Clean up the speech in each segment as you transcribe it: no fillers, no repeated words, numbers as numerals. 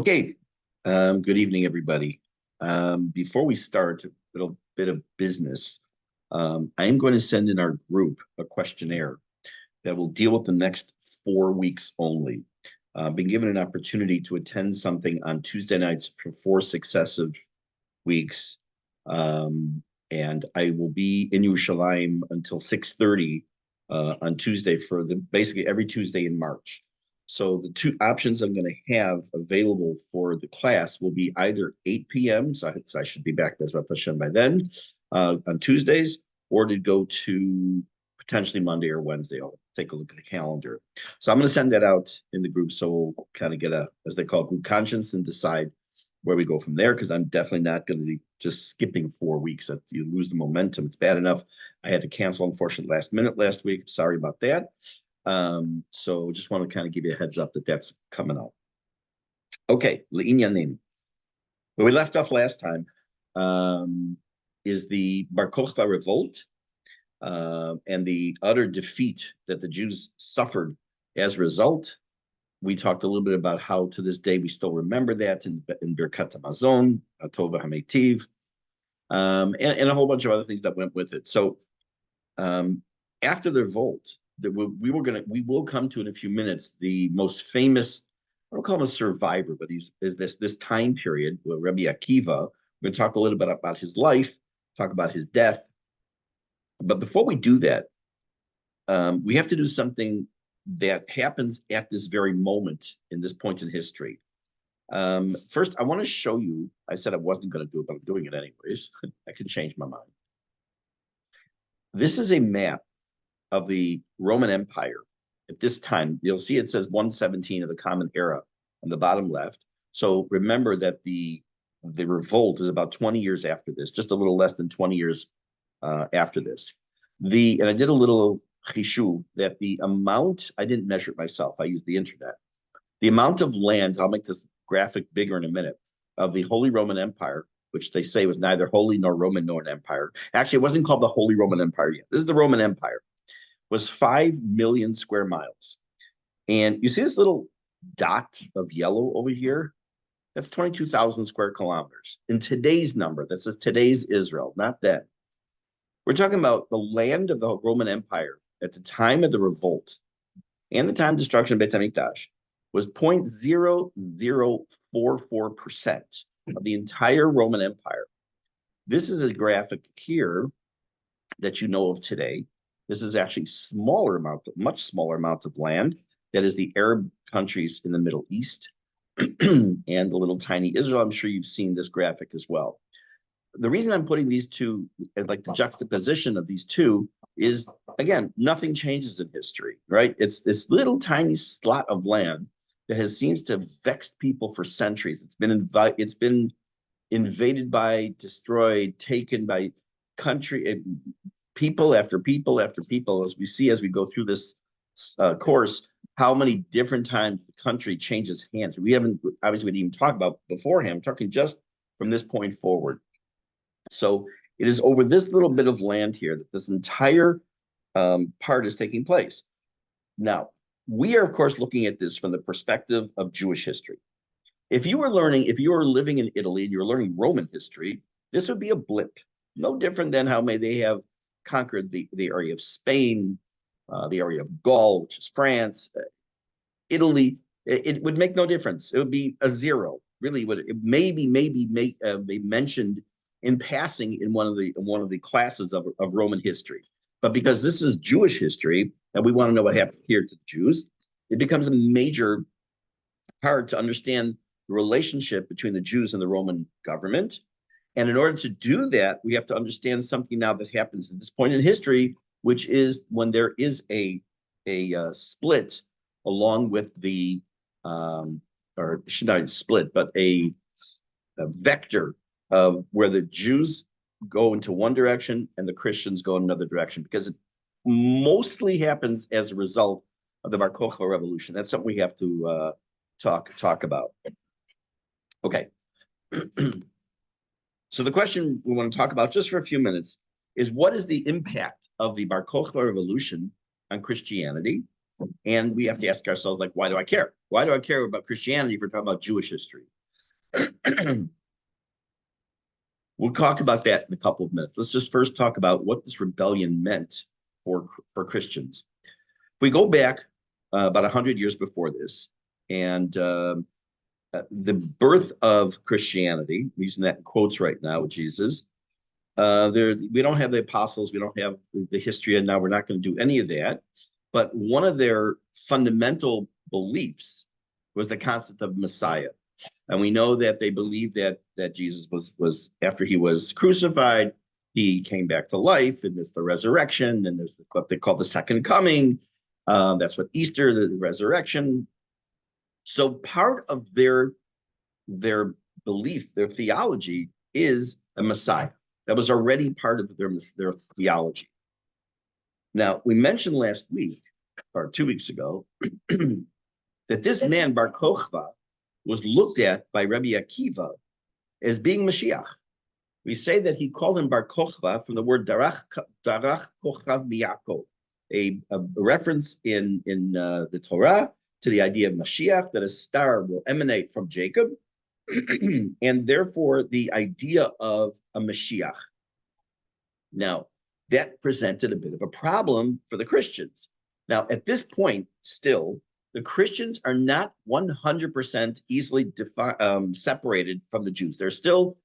Okay, good evening, everybody. Before we start, a little bit of business. I am going to send in our group a questionnaire that will deal with the next 4 weeks only. I've been given an opportunity to attend something on Tuesday nights for 4 successive weeks. And I will be in Yerushalayim until 6:30 on Tuesday for basically every Tuesday in March. So the two options I'm going to have available for the class will be either 8 p.m., so I should be back Bezrat Hashem by then, on Tuesdays, or to go to potentially Monday or Wednesday. I'll take a look at the calendar. So I'm going to send that out in the group so we'll kind of get as they call it, group conscience and decide where we go from there, because I'm definitely not going to be just skipping 4 weeks. You lose the momentum. It's bad enough I had to cancel, unfortunately, last minute last week. Sorry about that. So just want to kind of give you a heads up that that's coming out. Okay, le'inyanim. Where we left off last time is the Bar Kokhba revolt and the utter defeat that the Jews suffered as a result. We talked a little bit about how to this day we still remember that in Birkat HaMazon, Tova HaMeitiv, and a whole bunch of other things that went with it. So after the revolt, we will come to in a few minutes the most famous, I don't call him a survivor, but is this time period where Rabbi Akiva. We're going to talk a little bit about his life, talk about his death. But before we do that, we have to do something that happens at this very moment in this point in history. First, I want to show you, I said I wasn't going to do it, but I'm doing it anyways. I can change my mind. This is a map of the Roman Empire at this time. You'll see it says 117 of the Common Era on the bottom left. So remember that the revolt is about 20 years after this, just a little less than 20 years after this. And I did a little chishuv that the amount, I didn't measure it myself, I used the internet. The amount of land, I'll make this graphic bigger in a minute, of the Holy Roman Empire, which they say was neither holy nor Roman nor an empire. Actually, it wasn't called the Holy Roman Empire yet. This is the Roman Empire. Was 5 million square miles. And you see this little dot of yellow over here? That's 22,000 square kilometers. In today's number, that says today's Israel, not then. We're talking about the land of the Roman Empire at the time of the revolt and the time of destruction of Beit HaMikdash was 0.0044% of the entire Roman Empire. This is a graphic here that you know of today. This is actually much smaller amount of land. That is the Arab countries in the Middle East and the little tiny Israel. I'm sure you've seen this graphic as well. The reason I'm putting these two, like the juxtaposition of these two, is, again, nothing changes in history, right? It's this little tiny slot of land that seems to have vexed people for centuries. It's been invaded by, destroyed, taken by people after people after people, as we see as we go through this course, how many different times the country changes hands. We didn't even talk about beforehand. I'm talking just from this point forward. So it is over this little bit of land here that this entire part is taking place. Now, we are, of course, looking at this from the perspective of Jewish history. If you were living in Italy and you're learning Roman history, this would be a blip. No different than how may they have conquered the area of Spain, the area of Gaul, which is France, Italy. It would make no difference. It would be a zero. Really, would it maybe be mentioned in passing in one of the classes of Roman history. But because this is Jewish history and we want to know what happened here to the Jews, it becomes a major part to understand the relationship between the Jews and the Roman government. And in order to do that, we have to understand something now that happens at this point in history, which is when there is a split along with the, or should not split, but a vector of where the Jews go into one direction and the Christians go in another direction, because it mostly happens as a result of the Bar Kokhba revolution. That's something we have to talk about. Okay. So the question we want to talk about just for a few minutes is, what is the impact of the Bar Kokhba revolution on Christianity? And we have to ask ourselves, like, why do I care? Why do I care about Christianity if we're talking about Jewish history? We'll talk about that in a couple of minutes. Let's just first talk about what this rebellion meant for Christians. If we go back about 100 years before this, and the birth of Christianity, I'm using that in quotes right now with Jesus, we don't have the apostles, we don't have the history, and now we're not going to do any of that. But one of their fundamental beliefs was the concept of Messiah. And we know that they believed that Jesus was after he was crucified, he came back to life, and there's the resurrection, and there's what they call the second coming. That's what Easter, the resurrection. So part of their belief, their theology, is a Messiah. That was already part of their theology. Now, we mentioned last week, or 2 weeks ago, that this man, Bar Kokhba, was looked at by Rabbi Akiva as being Mashiach. We say that he called him Bar Kokhba from the word Darach Kochav Miyakov, a reference in the Torah to the idea of Mashiach, that a star will emanate from Jacob, and therefore the idea of a Mashiach. Now, that presented a bit of a problem for the Christians. Now, at this point, still, the Christians are not 100% easily separated from the Jews. There's still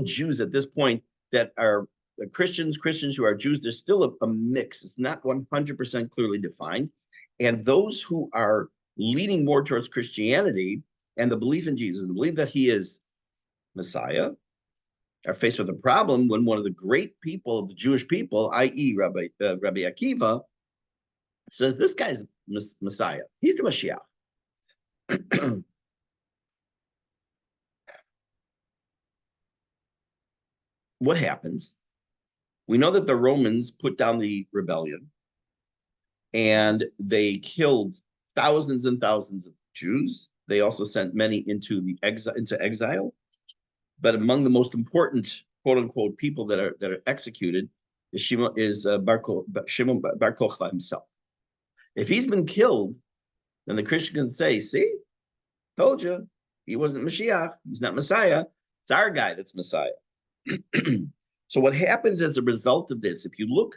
Jews at this point that are Christians who are Jews. There's still a mix. It's not 100% clearly defined. And those who are leaning more towards Christianity and the belief in Jesus, the belief that he is Messiah, are faced with a problem when one of the great people of the Jewish people, i.e. Rabbi Akiva, says this guy's Messiah. He's the Mashiach. What happens? We know that the Romans put down the rebellion and they killed thousands and thousands of Jews. They also sent many into exile. But among the most important, quote unquote, people that are executed is Bar Kokhba himself. If he's been killed, then the Christian can say, see, told you, he wasn't Mashiach, he's not Messiah, it's our guy that's Messiah. So what happens as a result of this, if you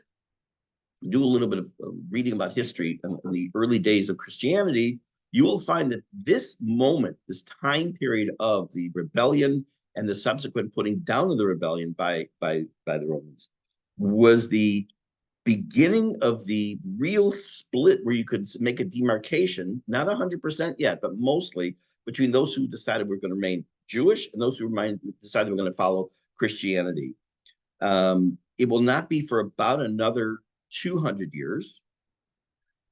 do a little bit of reading about history in the early days of Christianity, you will find that this moment, this time period of the rebellion and the subsequent putting down of the rebellion by the Romans was the beginning of the real split where you could make a demarcation, not 100% yet, but mostly between those who decided we're going to remain Jewish and those who decided we're going to follow Christianity. It will not be for about another 200 years,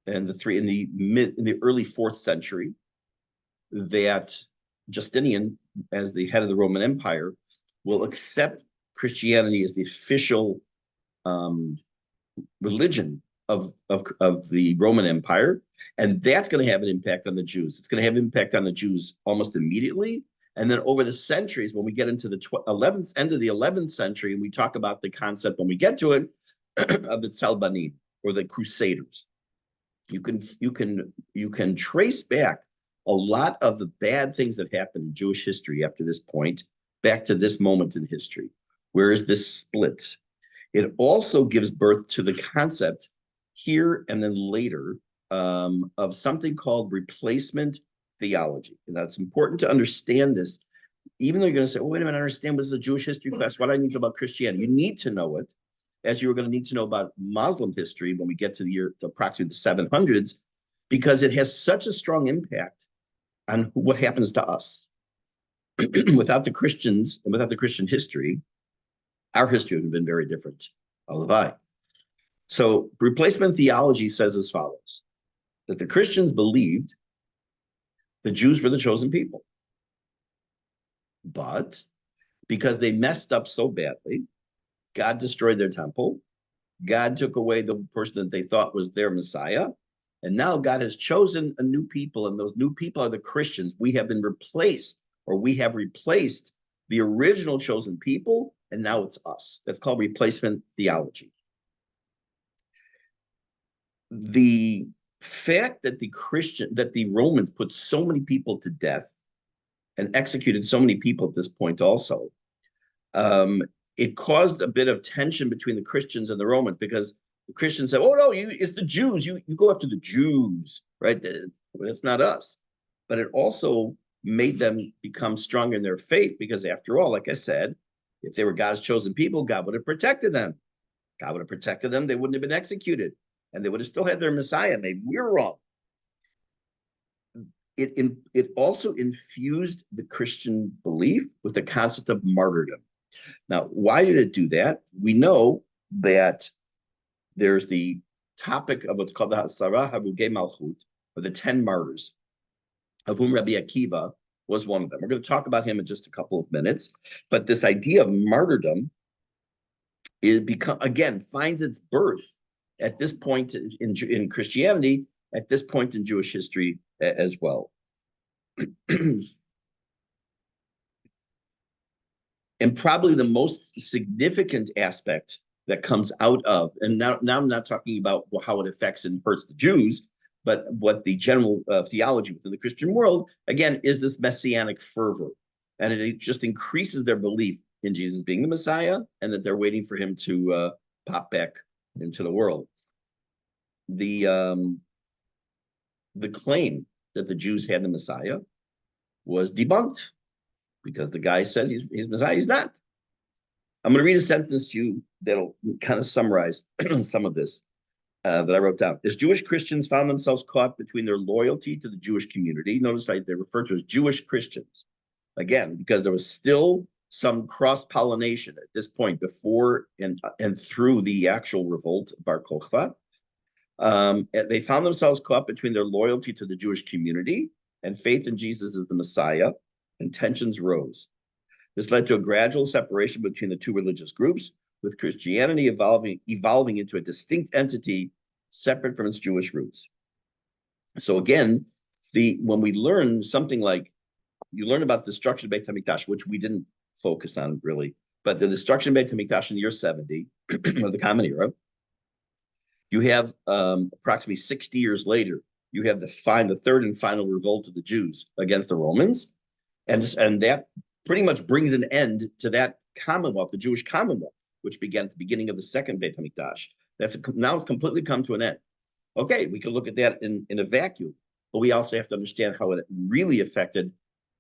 and in the early 4th century, that Justinian, as the head of the Roman Empire, will accept Christianity as the official religion of the Roman Empire, and that's going to have an impact on the Jews. It's going to have an impact on the Jews almost immediately, and then over the centuries, when we get into the end of the 11th century, and we talk about the concept when we get to it of the Tzalbanim, or the Crusaders, you can trace back a lot of the bad things that happened in Jewish history after this point back to this moment in history. Where is this split? It also gives birth to the concept here and then later of something called replacement theology. And that's important to understand this. Even though you're going to say, well, wait a minute, I understand this is a Jewish history class. What do I need to know about Christianity? You need to know it, as you are going to need to know about Muslim history when we get to approximately the 700s, because it has such a strong impact on what happens to us. Without the Christians and without the Christian history, our history would have been very different. Alavai. So replacement theology says as follows, that the Christians believed the Jews were the chosen people. But because they messed up so badly, God destroyed their temple. God took away the person that they thought was their Messiah. And now God has chosen a new people, and those new people are the Christians. We have been replaced, or we have replaced the original chosen people, and now it's us. That's called replacement theology. The fact that the Romans put so many people to death and executed so many people at this point also, it caused a bit of tension between the Christians and the Romans, because the Christians said, "Oh no, it's the Jews. You go after the Jews, right? That's not us." But it also made them become stronger in their faith, because after all, like I said, if they were God's chosen people, God would have protected them. God would have protected them. They wouldn't have been executed, and they would have still had their Messiah. Maybe we were wrong. It also infused the Christian belief with the concept of martyrdom. Now, why did it do that? We know that there's the topic of what's called the Hasara Harugei Malchut, or the 10 martyrs, of whom Rabbi Akiva was one of them. We're going to talk about him in just a couple of minutes. But this idea of martyrdom, again, finds its birth at this point in Christianity, at this point in Jewish history as well. And probably the most significant aspect that comes out of, and now I'm not talking about how it affects and hurts the Jews, but what the general theology within the Christian world, again, is this messianic fervor. And it just increases their belief in Jesus being the Messiah, and that they're waiting for him to pop back into the world. The claim that the Jews had the Messiah was debunked, because the guy said he's Messiah. He's not. I'm going to read a sentence to you that'll kind of summarize some of this that I wrote down. As Jewish Christians found themselves caught between their loyalty to the Jewish community, notice they refer to as Jewish Christians, again, because there was still some cross-pollination at this point before and through the actual revolt of Bar Kokhba. They found themselves caught between their loyalty to the Jewish community and faith in Jesus as the Messiah, and tensions rose. This led to a gradual separation between the two religious groups, with Christianity evolving into a distinct entity separate from its Jewish roots. So again, when we learn something like, you learn about the destruction of Beit HaMikdash, which we didn't focus on really, but the destruction of Beit HaMikdash in the year 70 of the Common Era, you have approximately 60 years later, you have the third and final revolt of the Jews against the Romans, and that pretty much brings an end to that commonwealth, the Jewish commonwealth, which began at the beginning of the second Beit HaMikdash. Now it's completely come to an end. Okay, we can look at that in a vacuum, but we also have to understand how it really affected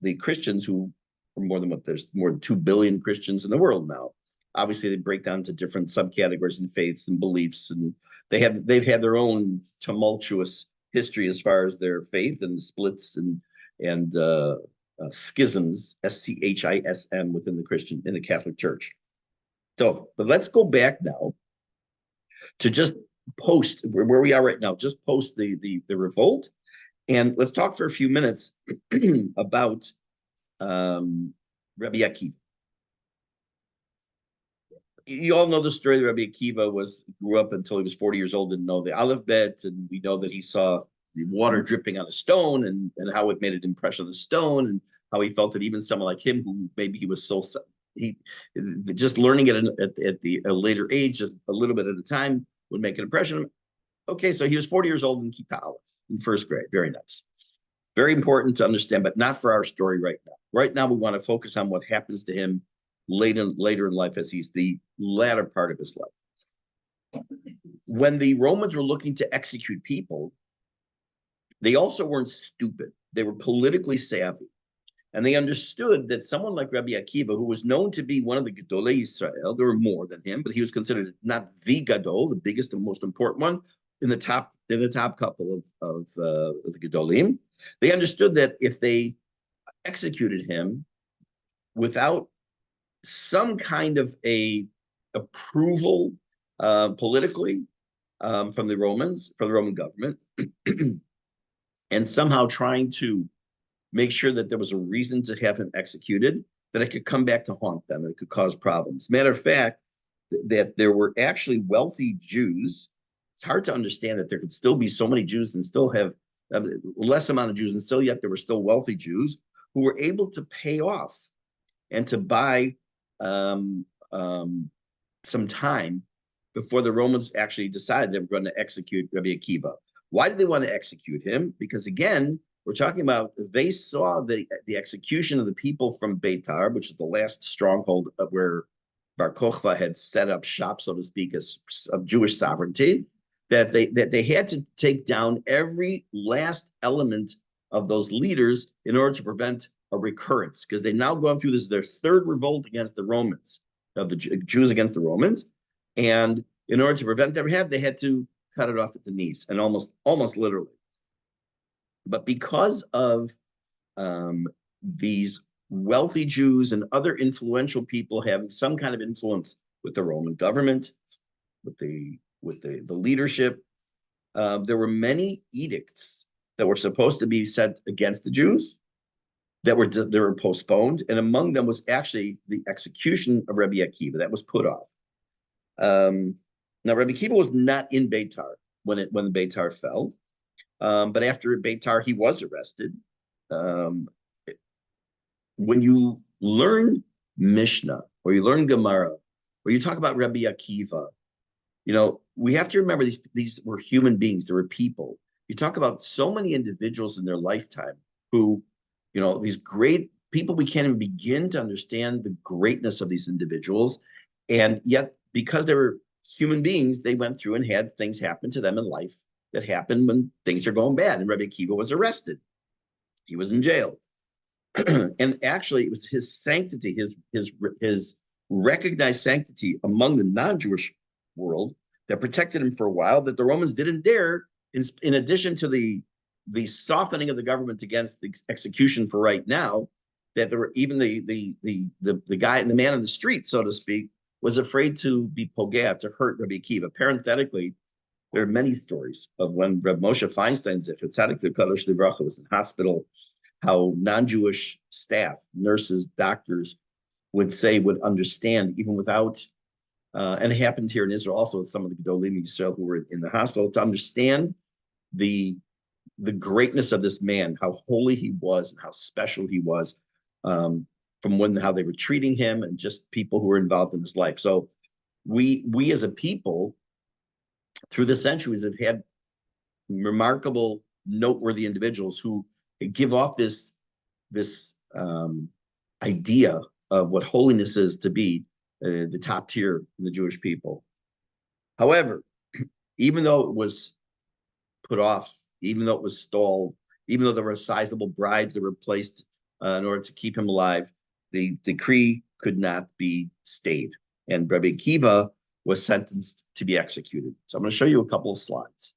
the Christians, who are there's more than 2 billion Christians in the world now. Obviously, they break down to different subcategories and faiths and beliefs, and they've had their own tumultuous history as far as their faith and splits and schisms, schism, within the Catholic Church. So, but let's go back now to just post where we are right now. Just post the revolt, and let's talk for a few minutes about Rabbi Akiva. You all know the story that Rabbi Akiva grew up until he was 40 years old, didn't know the Aleph Bet, and we know that he saw water dripping on a stone, and how it made an impression on the stone, and how he felt that even someone like him, who maybe he was just learning it at a later age, a little bit at a time, would make an impression. Okay, so he was 40 years old in Kita Aleph in first grade. Very nice. Very important to understand, but not for our story right now. Right now, we want to focus on what happens to him later in life, as he's the latter part of his life. When the Romans were looking to execute people, they also weren't stupid. They were politically savvy. And they understood that someone like Rabbi Akiva, who was known to be one of the Gedolei Israel, there were more than him, but he was considered not the Gadol, the biggest and most important one, in the top couple of the Gedolim. They understood that if they executed him without some kind of a approval politically from the Roman government, and somehow trying to make sure that there was a reason to have him executed, that it could come back to haunt them, and it could cause problems. Matter of fact, that there were actually wealthy Jews. It's hard to understand that there could still be so many Jews and still have less amount of Jews, and still yet there were still wealthy Jews who were able to pay off and to buy some time before the Romans actually decided they were going to execute Rabbi Akiva. Why did they want to execute him? Because again, we're talking about they saw the execution of the people from Beitar, which is the last stronghold of where Bar Kokhba had set up shop, so to speak, as of Jewish sovereignty, that they had to take down every last element of those leaders in order to prevent a recurrence, because they now gone through this their third revolt against the Romans, of the Jews against the Romans, and in order to prevent their they had to cut it off at the knees, and almost literally. But because of these wealthy Jews and other influential people having some kind of influence with the Roman government, with the leadership, there were many edicts that were supposed to be sent against the Jews that were postponed, and among them was actually the execution of Rabbi Akiva that was put off. Now, Rabbi Akiva was not in Beitar when Beitar fell, but after Beitar, he was arrested. When you learn Mishnah or you learn Gemara or you talk about Rabbi Akiva, we have to remember these were human beings. They were people. You talk about so many individuals in their lifetime who, these great people, we can't even begin to understand the greatness of these individuals. And yet, because they were human beings, they went through and had things happen to them in life that happen when things are going bad. And Rabbi Akiva was arrested. He was in jail. And actually, it was his sanctity, his recognized sanctity among the non-Jewish world that protected him for a while, that the Romans didn't dare, in addition to the softening of the government against the execution for right now, that there were even the guy, the man in the street, so to speak, was afraid to be pogea, to hurt Rabbi Akiva. Parenthetically, there are many stories of when Reb Moshe Feinstein, Zecher Tzadik V'Kadosh Livracha, was in hospital, how non-Jewish staff, nurses, doctors would understand, even without, and it happened here in Israel also with some of the Gedolim Yisrael who were in the hospital, to understand the greatness of this man, how holy he was and how special he was, from how they were treating him and just people who were involved in his life. So we as a people, through the centuries, have had remarkable, noteworthy individuals who give off this idea of what holiness is to be the top tier in the Jewish people. However, even though it was put off, even though it was stalled, even though there were sizable bribes that were placed in order to keep him alive, the decree could not be stayed. And Rabbi Akiva was sentenced to be executed. So I'm going to show you a couple of slides,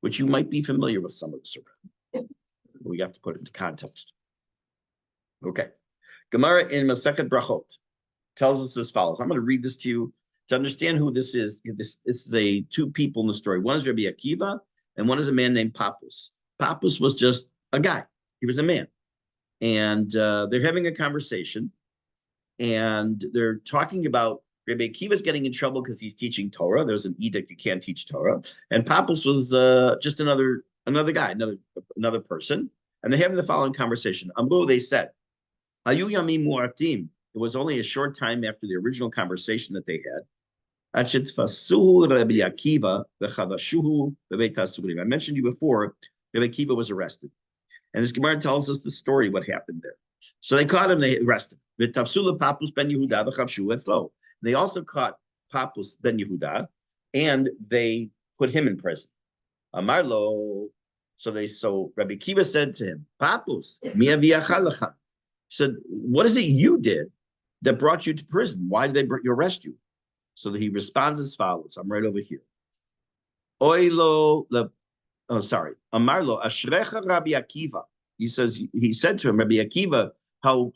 which you might be familiar with some of this already. We have to put it into context. Okay. Gemara in Masechet Brachot tells us as follows. I'm going to read this to you to understand who this is. This is two people in the story. One is Rabbi Akiva, and one is a man named Pappus. Pappus was just a guy. He was a man. And they're having a conversation, and they're talking about Rabbi Akiva's getting in trouble because he's teaching Torah. There's an edict you can't teach Torah. And Pappus was just another guy, another person. And they're having the following conversation. Ambu, they said, Ayu yamim mu'atim. It was only a short time after the original conversation that they had. Rabbi Akiva v'chavashuhu b'beit hasurim. I mentioned you before, Rabbi Akiva was arrested. And this Gemara tells us the story, what happened there. So they caught him, they arrested him. V'tafsula Pappus ben Yehuda v'chavshu etzlo. They also caught Pappus ben Yehuda, and they put him in prison. Amarlo. So Rabbi Akiva said to him, Pappus, mi aviacha lecha. He said, what is it you did that brought you to prison? Why did they arrest you? So he responds as follows. I'm right over here. Amarlo, Ashrecha Rabbi Akiva. He said to him, Rabbi Akiva, how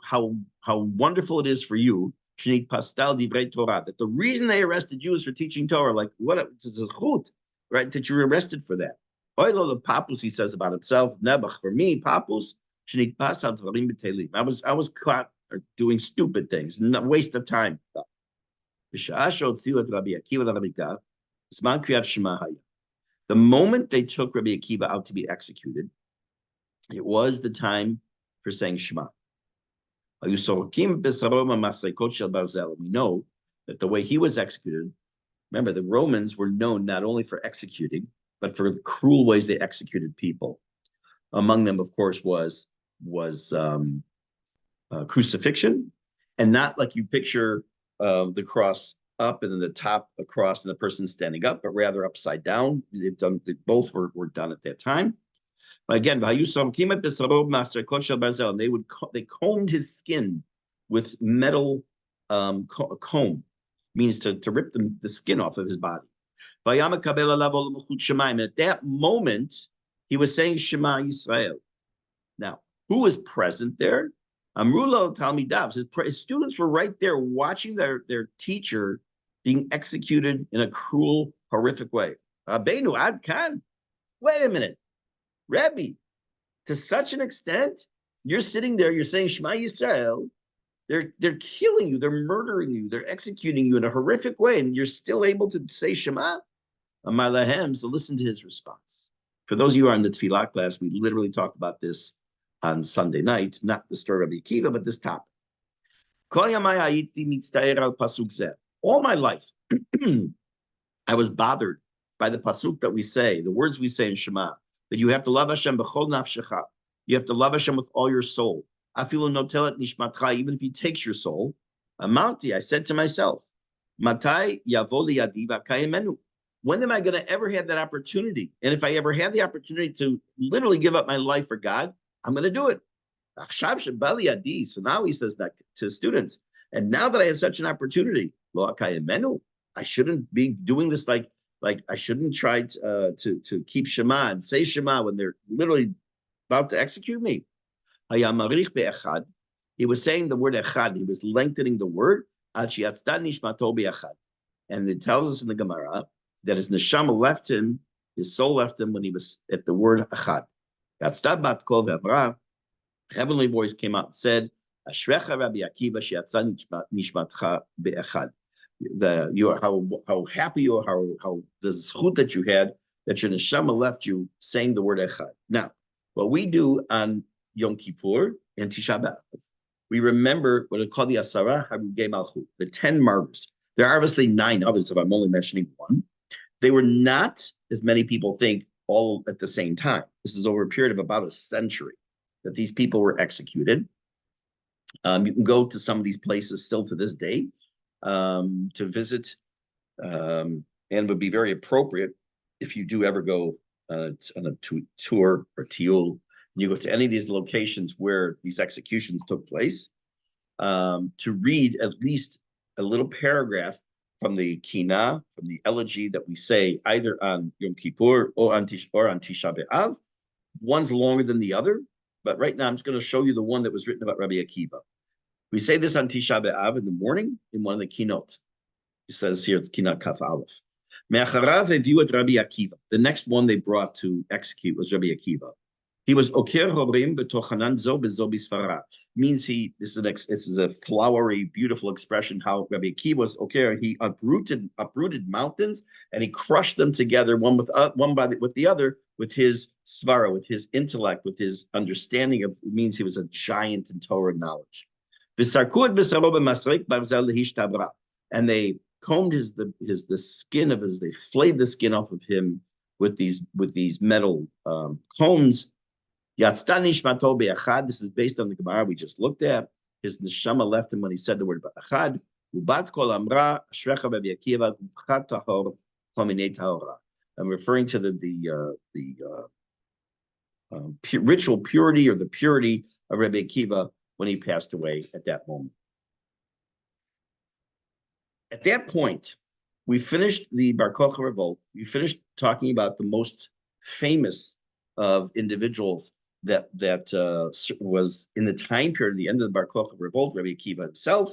wonderful it is for you, that the reason they arrested you is for teaching Torah. Like, what is a chut, right? That you're arrested for that. Oilo the Pappus, he says about himself, Nebuch, for me, Pappus, I was caught doing stupid things, not waste of time. The moment they took Rabbi Akiva out to be executed, it was the time for saying Shema. We know that the way he was executed, remember, the Romans were known not only for executing, but for the cruel ways they executed people. Among them, of course, was crucifixion, and not like you picture the cross up and then the top across and the person standing up, but rather upside down. Both were done at that time. Again, and they combed his skin with metal comb, means to rip the skin off of his body. And at that moment, he was saying Shema Yisrael. Now, who was present there? Amrulo Talmidav. His students were right there watching their teacher being executed in a cruel, horrific way. Rabbeinu Ad Kan. Wait a minute. Rabbi, to such an extent, you're sitting there, you're saying Shema Yisrael. They're killing you, they're murdering you, they're executing you in a horrific way, and you're still able to say Shema? Amar lahem. So listen to his response. For those of you who are in the Tefillah class, we literally talked about this on Sunday night, not the story of Akiva, but this topic. All my life, I was bothered by the pasuk that we say, the words we say in Shema, that you have to love Hashem b'chol nafshecha. You have to love Hashem with all your soul. Afilu notelet nishmatcha, even if He takes your soul. Amalti, I said to myself, Matai yavo liyadi v'kayemenu. When am I going to ever have that opportunity? And if I ever have the opportunity to literally give up my life for God, I'm going to do it. So now he says that to students. And now that I have such an opportunity, I shouldn't be doing this like I shouldn't try to keep Shema and say Shema when they're literally about to execute me. He was saying the word echad. He was lengthening the word. And it tells us in the Gemara that his neshama left him, his soul left him when he was at the word echad. Heavenly voice came out and said, Ashrecha Rabbi Akiva she'atza nishmatcha be'echad. How happy you are, how the zchut that you had, that your neshama left you saying the word echad. Now, what we do on Yom Kippur and Tisha B'Av, we remember what is called the Asara Harugei Malchut, the 10 martyrs. There are obviously 9 others, if I'm only mentioning one. They were not, as many people think, all at the same time. This is over a period of about a century that these people were executed. You can go to some of these places still to this day to visit, and would be very appropriate if you do ever go on a tour or tiul, and you go to any of these locations where these executions took place, to read at least a little paragraph from the Kina, from the elegy that we say either on Yom Kippur or on Tisha B'Av. One's longer than the other, but right now I'm just going to show you the one that was written about Rabbi Akiva. We say this on Tisha B'Av in the morning in one of the Kinot. He says here, it's Kinot Kaf Aleph. Me'acharav eviu et Rabbi Akiva. The next one they brought to execute was Rabbi Akiva. He was Oker Horim b'tochanan zo b'zo b'sfara. Means this is a flowery, beautiful expression how Rabbi Akiva was Oker. He uprooted mountains and he crushed them together one with the other with his svara, with his intellect, with his understanding of. It means he was a giant in Torah knowledge. And they combed the skin of his. They flayed the skin off of him with these metal combs. This is based on the Gemara we just looked at. His neshama left him when he said the word echad. I'm referring to the ritual purity or the purity of Rabbi Akiva when he passed away at that moment. At that point, we finished the Bar Kochba Revolt. We finished talking about the most famous of individuals that was in the time period, the end of the Bar Kochba Revolt, Rabbi Akiva himself,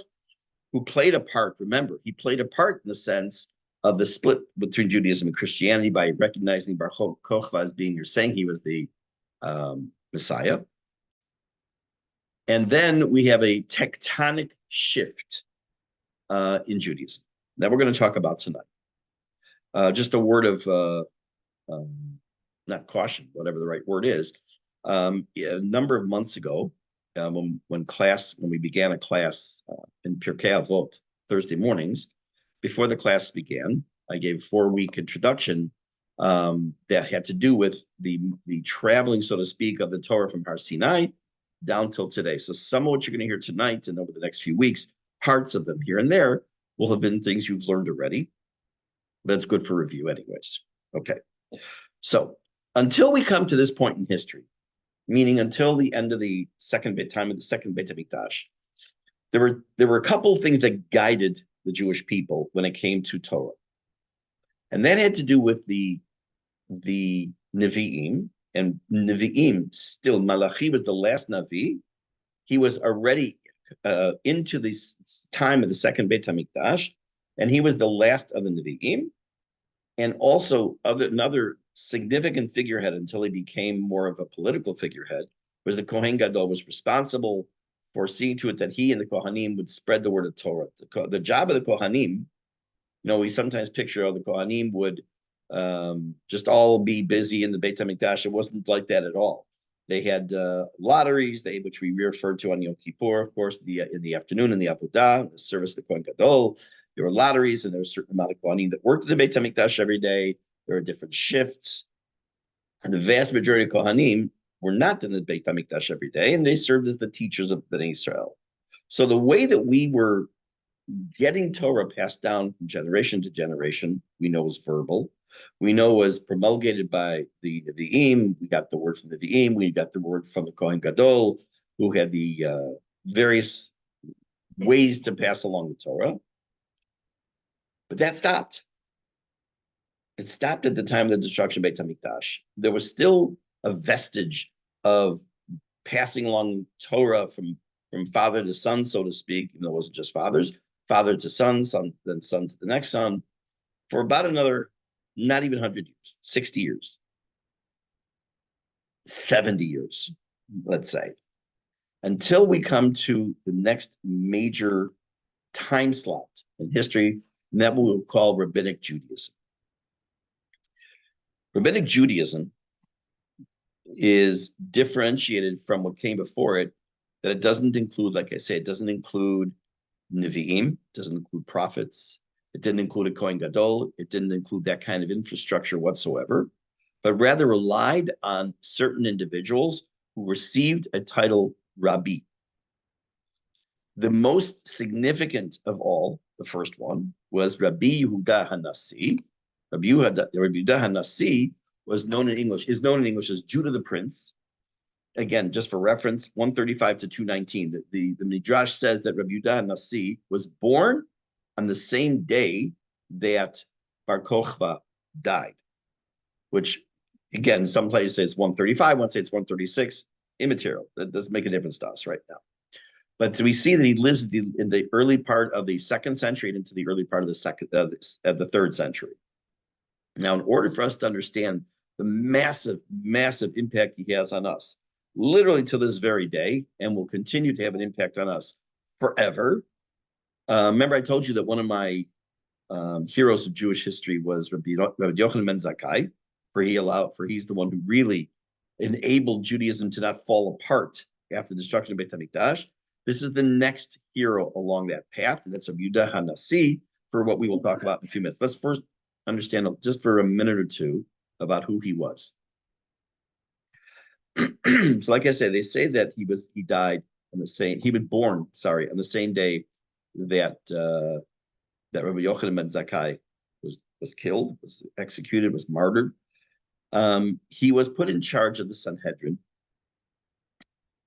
who played a part. Remember, he played a part in the sense of the split between Judaism and Christianity by recognizing Bar Kochba as being, you're saying he was the Messiah. And then we have a tectonic shift in Judaism that we're going to talk about tonight. Just a word of not caution, whatever the right word is. A number of months ago, when we began a class in Pirkei Avot Thursday mornings, before the class began, I gave a 4-week introduction that had to do with the traveling, so to speak, of the Torah from Har Sinai down till today. So some of what you're going to hear tonight and over the next few weeks, parts of them here and there will have been things you've learned already, but it's good for review anyways. Okay. So until we come to this point in history, meaning until the end of the time of the second Beit HaMikdash, there were a couple of things that guided the Jewish people when it came to Torah. And that had to do with the Nevi'im, and Nevi'im, still, Malachi was the last Navi. He was already into this time of the second Beit HaMikdash, and he was the last of the Nevi'im. And also, another significant figurehead until he became more of a political figurehead was the Kohen Gadol, was responsible for seeing to it that he and the Kohanim would spread the word of Torah. The job of the Kohanim, we sometimes picture how the Kohanim would just all be busy in the Beit HaMikdash. It wasn't like that at all. They had lotteries, which we referred to on Yom Kippur, of course, in the afternoon in the Avodah, the service of the Kohen Gadol. There were lotteries, and there was a certain amount of Kohanim that worked in the Beit HaMikdash every day. There were different shifts. And the vast majority of Kohanim were not in the Beit HaMikdash every day, and they served as the teachers of Bnei Israel. So the way that we were getting Torah passed down from generation to generation, we know was verbal. We know was promulgated by the Nevi'im. We got the word from the Nevi'im. We got the word from the Kohen Gadol, who had the various ways to pass along the Torah. But that stopped. It stopped at the time of the destruction of Beit HaMikdash. There was still a vestige of passing along Torah from father to son, so to speak. It wasn't just fathers, father to son, then son to the next son, for about another, not even 100 years, 60 years, 70 years, let's say, until we come to the next major time slot in history, and that we'll call Rabbinic Judaism. Rabbinic Judaism is differentiated from what came before it, that it doesn't include, like I say, it doesn't include Nevi'im, doesn't include prophets, it didn't include a Kohen Gadol, it didn't include that kind of infrastructure whatsoever, but rather relied on certain individuals who received a title Rabbi. The most significant of all, the first one, was Rabbi Yehuda HaNassi. Rabbi Yehuda HaNassi is known in English as Judah the Prince. Again, just for reference, 135 to 219. The Midrash says that Rabbi Yehuda HaNassi was born on the same day that Bar Kokhba died, which, again, some places say it's 135, one say it's 136. Immaterial. That doesn't make a difference to us right now. But we see that he lives in the early part of the 2nd century and into the early part of the 3rd century. Now, in order for us to understand the massive, massive impact he has on us, literally to this very day, and will continue to have an impact on us forever. Remember, I told you that one of my heroes of Jewish history was Rabbi Yochanan ben Zakkai, for he's the one who really enabled Judaism to not fall apart after the destruction of Beit HaMikdash. This is the next hero along that path, and that's Rabbi Yehuda HaNassi, for what we will talk about in a few minutes. Let's first understand, just for a minute or two, about who he was. So, like I said, they say that he was born on the same day that Rabbi Yochanan ben Zakkai was killed, was executed, was martyred. He was put in charge of the Sanhedrin,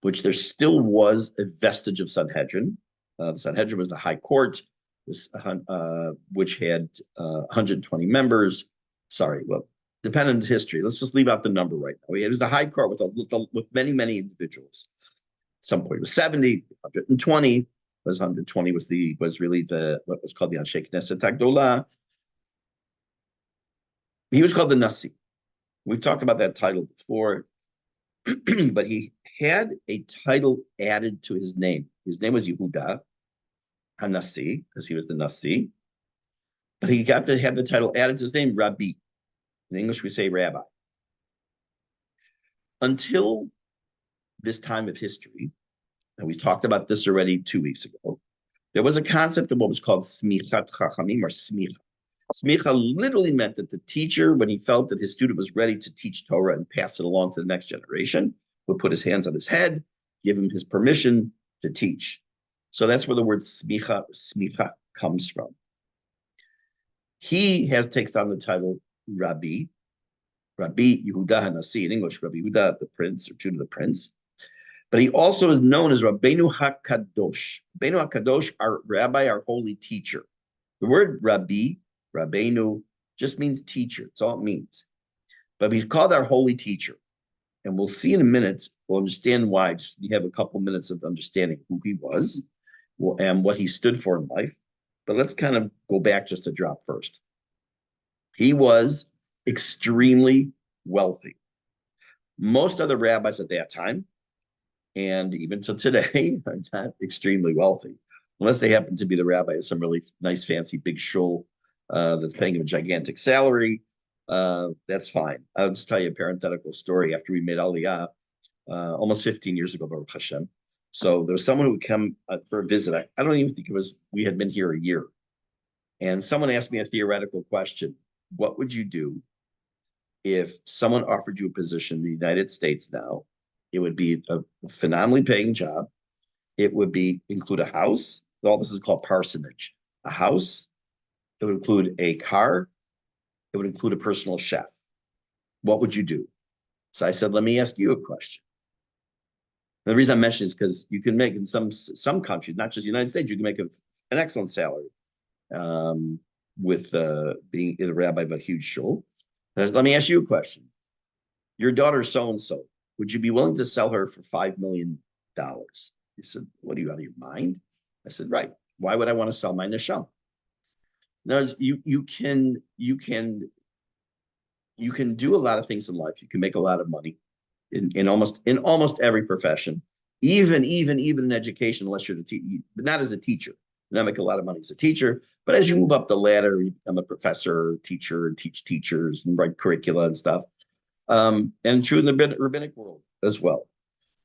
which there still was a vestige of Sanhedrin. The Sanhedrin was the high court, which had 120 members. Dependent on history. Let's just leave out the number right now. It was the high court with many, many individuals. At some point it was 70, 120. Was 120 was really what was called the Anshe Knesset Agdola. He was called the Nassi. We've talked about that title before, but he had a title added to his name. His name was Yehuda HaNassi, because he was the Nassi. But he had the title added to his name, Rabbi. In English, we say rabbi. Until this time of history, and we talked about this already 2 weeks ago, there was a concept of what was called smichat chachamim, or smicha. Smicha literally meant that the teacher, when he felt that his student was ready to teach Torah and pass it along to the next generation, would put his hands on his head, give him his permission to teach. So that's where the word smicha comes from. He takes on the title Rabbi Yehuda HaNassi, in English, Rabbi Yehuda the Prince, or Judah the Prince. But he also is known as Rabbeinu HaKadosh. Rabbeinu HaKadosh, our rabbi, our holy teacher. The word Rabbi, Rabbeinu, just means teacher. That's all it means. But he's called our holy teacher. And we'll see in a minute, we'll understand why. Just you have a couple minutes of understanding who he was and what he stood for in life. But let's kind of go back just a drop first. He was extremely wealthy. Most other rabbis at that time, and even to today, are not extremely wealthy, unless they happen to be the rabbi of some really nice, fancy, big shul that's paying him a gigantic salary. That's fine. I'll just tell you a parenthetical story. After we made Aliyah, almost 15 years ago, Baruch Hashem. So there was someone who would come for a visit. I don't even think we had been here a year. And someone asked me a theoretical question. What would you do if someone offered you a position in the United States now? It would be a phenomenally paying job. It would include a house. All this is called parsonage. A house. It would include a car. It would include a personal chef. What would you do? So I said, let me ask you a question. And the reason I mention is because you can make in some countries, not just the United States, you can make an excellent salary with being a rabbi of a huge shul. Let me ask you a question. Your daughter so-and-so, would you be willing to sell her for $5 million? He said, what are you, out of your mind? I said, right. Why would I want to sell my neshama? Now, you can do a lot of things in life. You can make a lot of money in almost every profession, even in education, unless you're but not as a teacher. You not make a lot of money as a teacher, but as you move up the ladder, you become a professor, teacher, and teach teachers and write curricula and stuff. And true in the rabbinic world as well.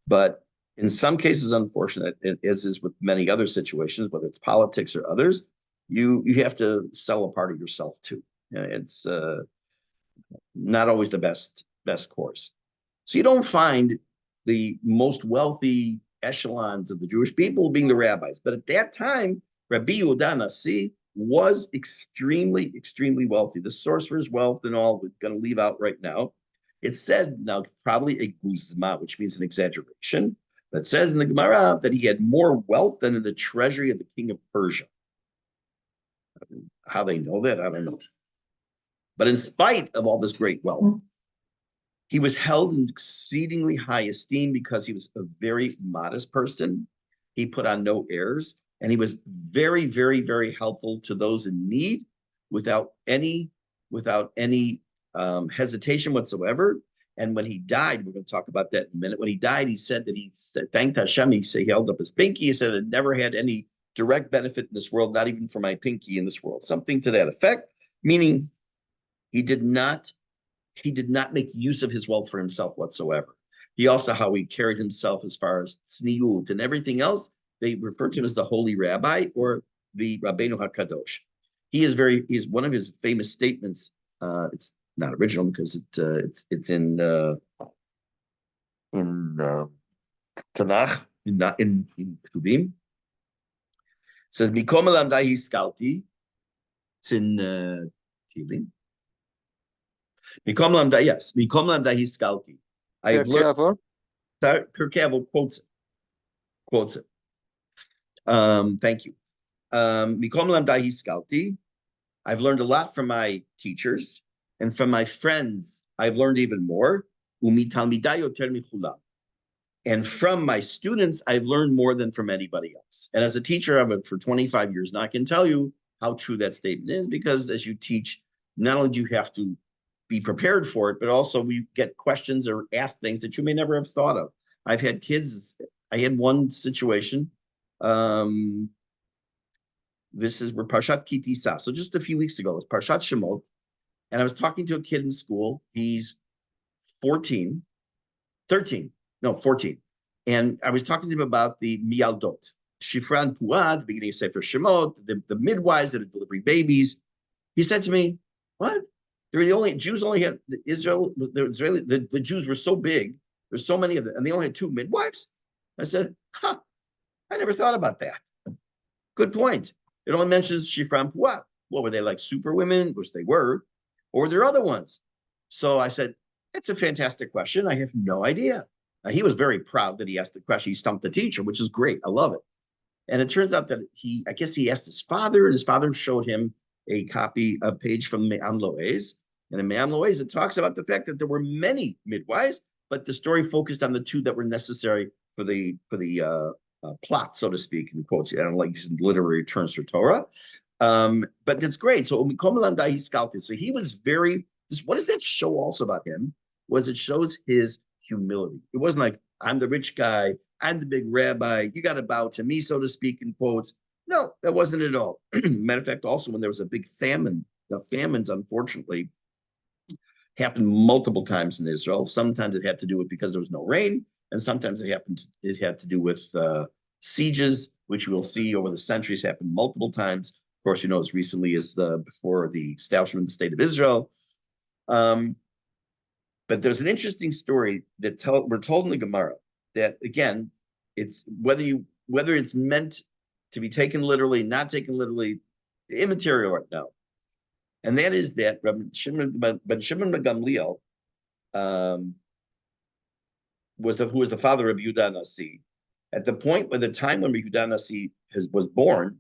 But in some cases, unfortunate, as is with many other situations, whether it's politics or others, you have to sell a part of yourself too. It's not always the best course. So you don't find the most wealthy echelons of the Jewish people being the rabbis. But at that time, Rabbi Yehuda HaNassi was extremely, extremely wealthy. The source for his wealth and all, we're going to leave out right now. It said, now probably a guzma, which means an exaggeration, but it says in the Gemara that he had more wealth than in the treasury of the king of Persia. How they know that, I don't know. But in spite of all this great wealth, he was held in exceedingly high esteem because he was a very modest person. He put on no airs, and he was very, very, very helpful to those in need without any hesitation whatsoever. And when he died, we're going to talk about that in a minute. When he died, he said that he thanked Hashem. He held up his pinky. He said, it never had any direct benefit in this world, not even for my pinky in this world. Something to that effect, meaning he did not make use of his wealth for himself whatsoever. He also, how he carried himself as far as tzniut and everything else, they refer to him as the holy rabbi or the Rabbeinu HaKadosh. He's one of his famous statements. It's not original because it's in Tanakh, in Ketuvim. It says, Mikom elamdai hiskalti. It's in Tehillim. Mikom elamdai hiskalti. I've learned. Pirkei quotes it. Thank you. Mikom elamdai hiskalti. I've learned a lot from my teachers, and from my friends, I've learned even more. And from my students, I've learned more than from anybody else. And as a teacher, I've been for 25 years now. I can tell you how true that statement is, because as you teach, not only do you have to be prepared for it, but also we get questions or ask things that you may never have thought of. I've had kids. I had one situation. This is Parshat Ki Tisa. So just a few weeks ago, it was Parshat Shemot. And I was talking to a kid in school. He's 14. And I was talking to him about the Miyaldot. Shifra and Puah, the beginning of Sefer Shemot, the midwives that are delivering babies. He said to me, "What? They're the only Jews only had Israel. The Israeli the Jews were so big. There's so many of them, and they only had two midwives." I said, "Huh? I never thought about that. Good point. It only mentions Shifram Puah. What were they like, super women, which they were, or were there other ones?" So I said, "It's a fantastic question. I have no idea." He was very proud that he asked the question. He stumped the teacher, which is great. I love it. And it turns out that I guess he asked his father, and his father showed him a page from Me'am Loez. And in Me'am Loez, it talks about the fact that there were many midwives, but the story focused on the two that were necessary for the plot, so to speak, in quotes. I don't like using literary terms for Torah. But it's great. So he was very, what does that show also about him? Was it shows his humility. It wasn't like, I'm the rich guy, I'm the big rabbi, you got to bow to me, so to speak, in quotes. No, that wasn't at all. Matter of fact, also when there was a big famine, the famines, unfortunately, happened multiple times in Israel. Sometimes it had to do with because there was no rain, and sometimes it had to do with sieges, which we'll see over the centuries happened multiple times. Of course, as recently as before the establishment of the state of Israel. But there's an interesting story that we're told in the Gemara that, again, it's whether it's meant to be taken literally, not taken literally, immaterial right now. And that is that Rabbi Shimon ben Gamliel who was the father of Yehuda HaNassi. At the point when the time when Yehuda HaNassi was born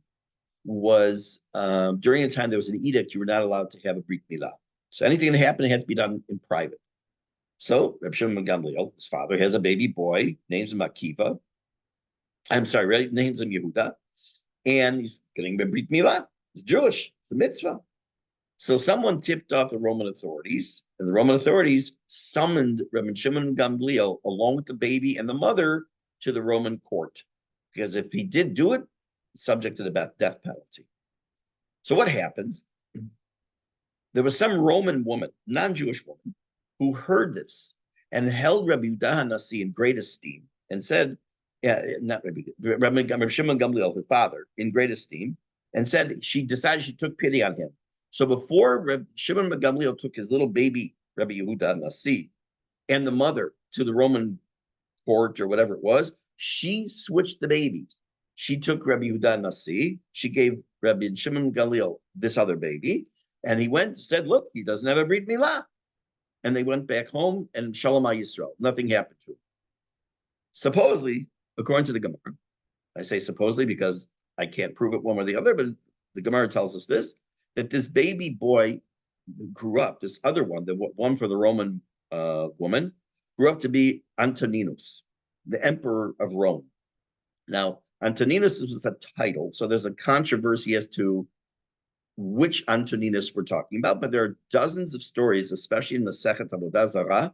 was during a time there was an edict you were not allowed to have a Brit Milah. So anything that happened had to be done in private. So Rabbi Shimon ben Gamliel, his father, has a baby boy, names him Akiva. Names him Yehuda, and he's getting a Brit Milah. He's Jewish. It's a mitzvah. So someone tipped off the Roman authorities, and the Roman authorities summoned Rabbi Shimon ben Gamliel along with the baby and the mother to the Roman court, because if he did do it, subject to the death penalty. So what happens? There was some Roman woman, non-Jewish woman, who heard this and held Rabbi Yehuda HaNassi in great esteem and said, Rabbi Shimon Gamliel, her father, in great esteem, and said she decided she took pity on him. So before Rabbi Shimon Gamliel took his little baby, Rabbi Yehuda HaNassi, and the mother to the Roman court or whatever it was, she switched the babies. She took Rabbi Yehuda HaNassi, she gave Rabbi Shimon Gamliel this other baby, and he went and said, look, he doesn't have a Brit Milah. And they went back home, and Shalom Yisrael, nothing happened to him. Supposedly, according to the Gemara, I say supposedly because I can't prove it one or the other, but the Gemara tells us that this baby boy grew up, this other one, the one for the Roman woman, grew up to be Antoninus, the emperor of Rome. Now, Antoninus was a title, so there's a controversy as to which Antoninus we're talking about, but there are dozens of stories, especially in the Sechet Avodah Zarah,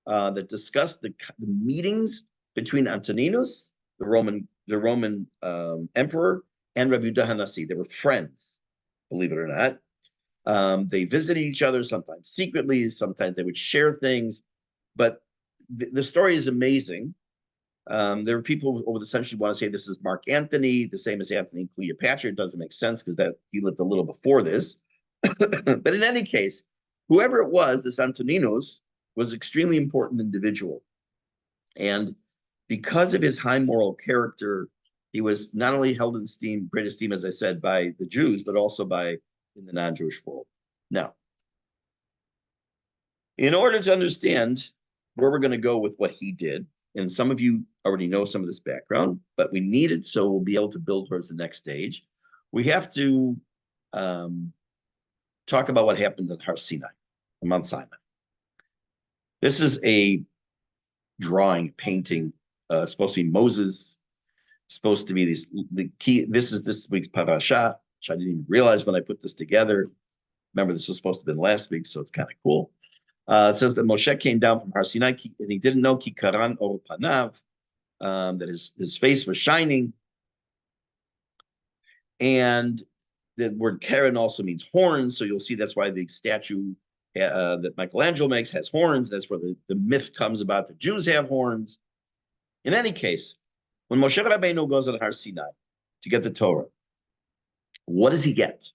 that discuss the meetings between Antoninus, the Roman emperor, and Rabbi Yehuda HaNassi. They were friends, believe it or not. They visited each other, sometimes secretly, sometimes they would share things, but the story is amazing. There are people over the century who want to say this is Mark Antony, the same as Anthony and Cleopatra. It doesn't make sense because he lived a little before this. But in any case, whoever it was, this Antoninus was an extremely important individual. And because of his high moral character, he was not only held in great esteem, as I said, by the Jews, but also in the non-Jewish world. Now, in order to understand where we're going to go with what he did, and some of you already know some of this background, but we need it so we'll be able to build towards the next stage. We have to talk about what happened at Har Sinai, on Mount Sinai. This is a drawing, painting, supposed to be Moses, supposed to be the key. This is this week's parasha, which I didn't even realize when I put this together. Remember, this was supposed to have been last week, so it's kind of cool. It says that Moshe came down from Har Sinai, and he didn't know ki karan or panav, that his face was shining. And the word Karen also means horns, so you'll see that's why the statue that Michelangelo makes has horns. That's where the myth comes about the Jews have horns. In any case, when Moshe Rabbeinu goes on Har Sinai to get the Torah, what does he get?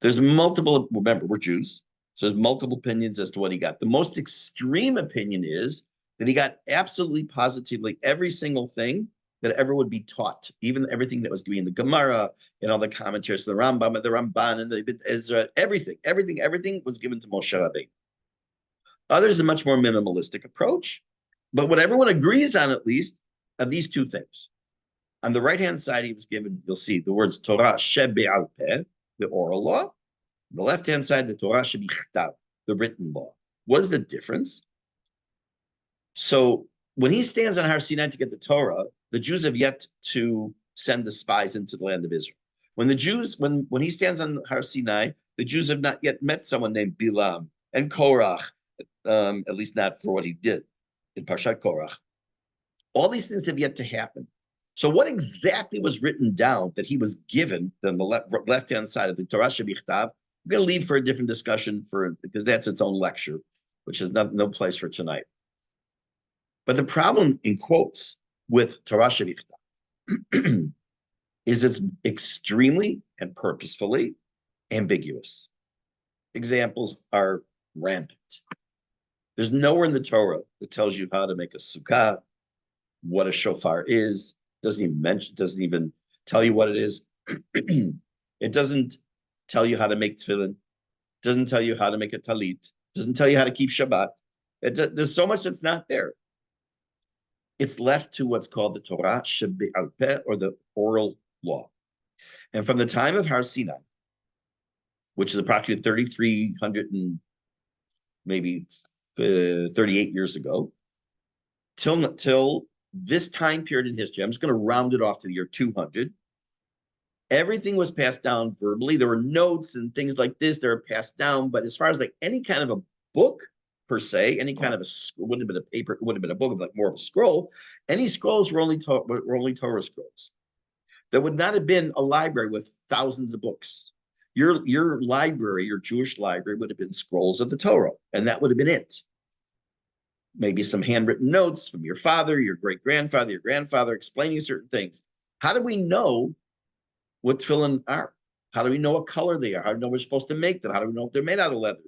There's multiple, remember, we're Jews. So there's multiple opinions as to what he got. The most extreme opinion is that he got absolutely positively every single thing that ever would be taught, even everything that was going to be in the Gemara and all the commentaries, the Rambam and the Ramban and the Ezra, everything was given to Moshe Rabbeinu. Others a much more minimalistic approach, but what everyone agrees on, at least, are these two things. On the right-hand side, he was given, you'll see the words Torah shebe'al peh, the oral law. On the left-hand side, the Torah shebichtav, the written law. What is the difference? So when he stands on Har Sinai to get the Torah, the Jews have yet to send the spies into the land of Israel. When he stands on Har Sinai, the Jews have not yet met someone named Bilam and Korach, at least not for what he did in Parshat Korach. All these things have yet to happen. So what exactly was written down that he was given on the left-hand side of the Torah Shebichtav? I'm going to leave for a different discussion because that's its own lecture, which is no place for tonight. But the problem, in quotes, with Torah Shebichtav is it's extremely and purposefully ambiguous. Examples are rampant. There's nowhere in the Torah that tells you how to make a sukkah, what a shofar is, doesn't even tell you what it is. It doesn't tell you how to make tefillin, doesn't tell you how to make a talit, doesn't tell you how to keep Shabbat. There's so much that's not there. It's left to what's called the Torah shebe'al peh, or the oral law. And from the time of Har Sinai, which is approximately 3,300 and maybe 38 years ago, till this time period in history, I'm just going to round it off to the year 200, everything was passed down verbally. There were notes and things like this that were passed down, but as far as like any kind of a book per se, any kind of wouldn't have been a paper, it wouldn't have been a book, like more of a scroll. Any scrolls were only Torah scrolls. There would not have been a library with thousands of books. Your library, your Jewish library, would have been scrolls of the Torah, and that would have been it. Maybe some handwritten notes from your father, your great-grandfather, your grandfather, explaining certain things. How do we know what tefillin are? How do we know what color they are? How do we know we're supposed to make them? How do we know if they're made out of leather?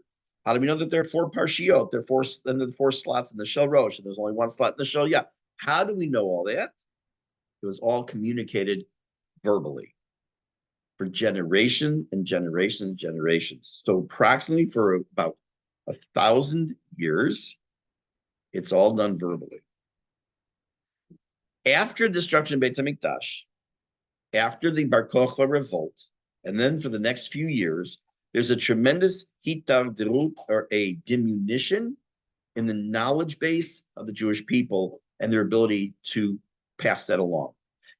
How do we know that there are 4 parshiot? There are 4 slots in the Shel Rosh, and there's only 1 slot in the Shel Yah. How do we know all that? It was all communicated verbally for generation and generation and generations. So approximately for about 1,000 years, it's all done verbally. After destruction of Beit HaMikdash, after the Bar Kokhba revolt, and then for the next few years, there's a tremendous hitdardut, or a diminution in the knowledge base of the Jewish people and their ability to pass that along.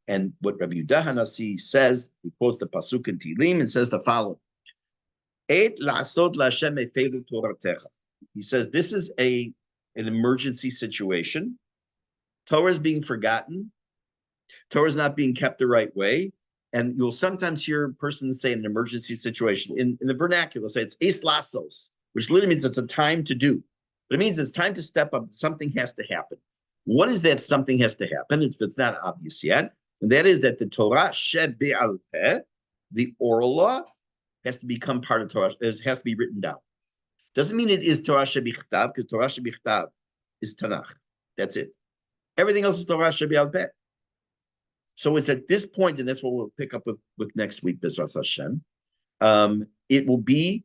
And what Rabbi Yehuda HaNassi says, he quotes the Pasuk in Tehillim and says the following: "Et la'asot la'Hashem efelu toratecha." He says this is an emergency situation. Torah is being forgotten. Torah is not being kept the right way. And you'll sometimes hear persons say in an emergency situation, in the vernacular, say it's es lasos, which literally means it's a time to do. But it means it's time to step up. Something has to happen. What is that something has to happen if it's not obvious yet? And that is that the Torah shebe'al peh, the oral law, has to become part of Torah. It has to be written down. Doesn't mean it is Torah shebichtav, because Torah shebichtav is Tanakh. That's it. Everything else is Torah shebe'al peh. So it's at this point, and that's what we'll pick up with next week, B'ezras Hashem. It will be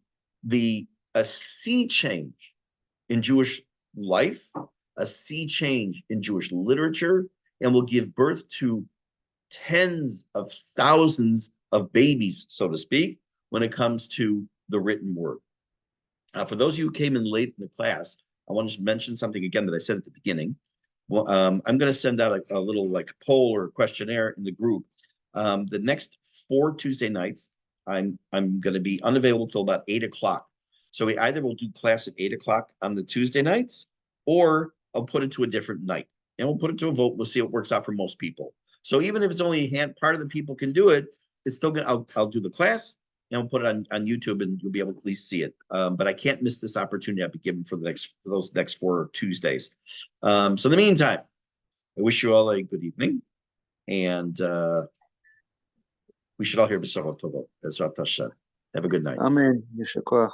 a sea change in Jewish life, a sea change in Jewish literature, and will give birth to tens of thousands of babies, so to speak, when it comes to the written word. For those of you who came in late in the class, I want to mention something again that I said at the beginning. Well, I'm going to send out a little like poll or questionnaire in the group. The next 4 Tuesday nights, I'm going to be unavailable till about 8 o'clock. So we either will do class at 8 o'clock on the Tuesday nights, or I'll put it to a different night, and we'll put it to a vote. We'll see what works out for most people. So even if it's only part of the people can do it, it's still gonna. I'll do the class, and I'll put it on YouTube, and you'll be able to at least see it. But I can't miss this opportunity I've been given for those next 4 Tuesdays. So in the meantime, I wish you all a good evening, and we should all hear B'Sarot Tovot. B'ezras Hashem. Have a good night. אמן, יישר כוח.